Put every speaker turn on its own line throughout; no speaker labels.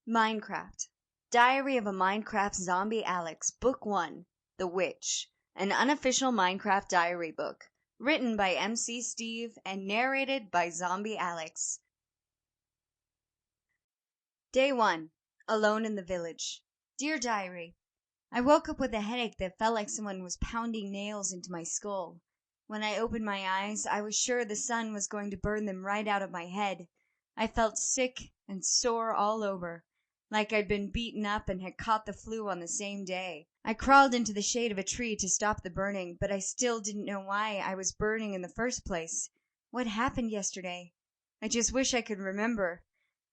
Minecraft. Diary of a Minecraft Zombie Alex, Book 1, The Witch, an unofficial Minecraft diary book, written by MC Steve and narrated by Zombie Alex. Day 1. Alone in the village. Dear Diary, I woke up with a headache that felt like someone was pounding nails into my skull. When I opened my eyes, I was sure the sun was going to burn them right out of my head. I felt sick and sore all over, like I'd been beaten up and had caught the flu on the same day. I crawled into the shade of a tree to stop the burning, but I still didn't know why I was burning in the first place. What happened yesterday? I just wish I could remember.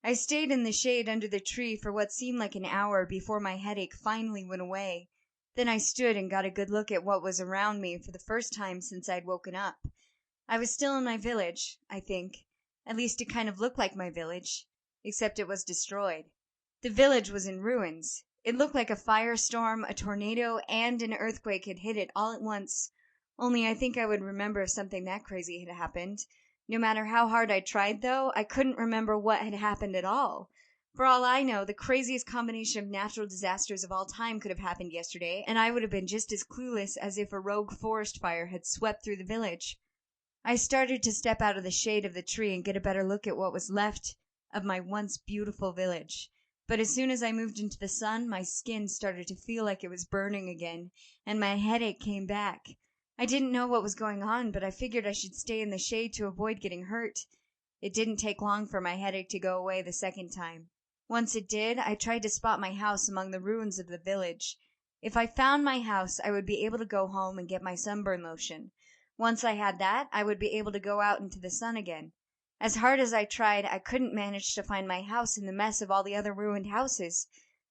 I stayed in the shade under the tree for what seemed like an hour before my headache finally went away. Then I stood and got a good look at what was around me for the first time since I'd woken up. I was still in my village, I think. At least it kind of looked like my village, except it was destroyed. The village was in ruins. It looked like a firestorm, a tornado, and an earthquake had hit it all at once. Only I think I would remember if something that crazy had happened. No matter how hard I tried, though, I couldn't remember what had happened at all. For all I know, the craziest combination of natural disasters of all time could have happened yesterday, and I would have been just as clueless as if a rogue forest fire had swept through the village. I started to step out of the shade of the tree and get a better look at what was left of my once beautiful village. But as soon as I moved into the sun, my skin started to feel like it was burning again, and my headache came back. I didn't know what was going on, but I figured I should stay in the shade to avoid getting hurt. It didn't take long for my headache to go away the second time. Once it did, I tried to spot my house among the ruins of the village. If I found my house, I would be able to go home and get my sunburn lotion. Once I had that, I would be able to go out into the sun again. As hard as I tried, I couldn't manage to find my house in the mess of all the other ruined houses.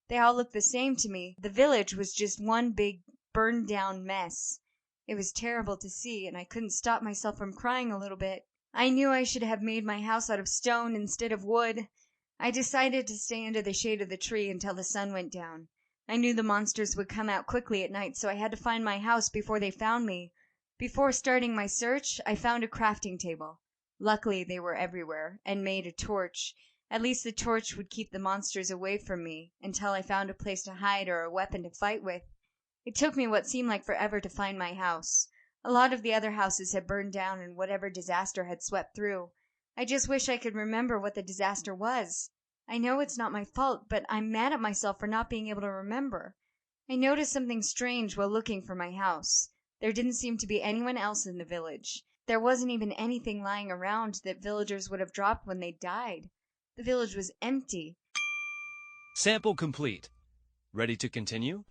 They all looked the same to me. The village was just one big, burned-down mess. It was terrible to see, and I couldn't stop myself from crying a little bit. I knew I should have made my house out of stone instead of wood. I decided to stay under the shade of the tree until the sun went down. I knew the monsters would come out quickly at night, so I had to find my house before they found me. Before starting my search, I found a crafting table. Luckily, they were everywhere, and made a torch. At least the torch would keep the monsters away from me until I found a place to hide or a weapon to fight with. It took me what seemed like forever to find my house. A lot of the other houses had burned down in whatever disaster had swept through. I just wish I could remember what the disaster was. I know it's not my fault, but I'm mad at myself for not being able to remember. I noticed something strange while looking for my house. There didn't seem to be anyone else in the village. There wasn't even anything lying around that villagers would have dropped when they died. The village was empty.
Sample complete. Ready to continue?